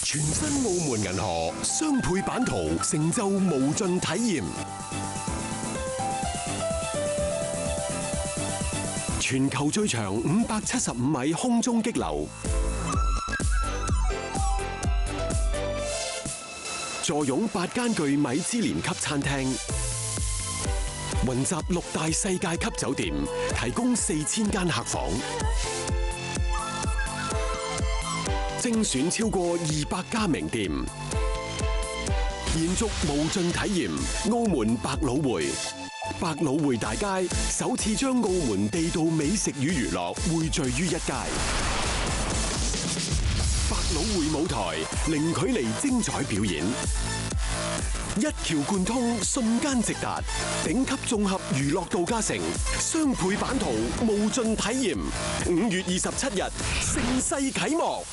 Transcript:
全新澳門銀河雙倍版圖，成就無盡體驗。全球最長575米空中激流，坐擁8間具米芝蓮級餐廳，雲集6大世界級酒店，提供4000間客房，精選超過200家名店，延續無盡體驗。澳門百老匯。百老匯大街首次將澳門地道美食與娛樂匯聚於一街，百老匯舞台零距離精彩表演，一橋貫通瞬間直達，頂級綜合娛樂度假城，雙倍版圖無盡體驗，5月27日盛世啟幕。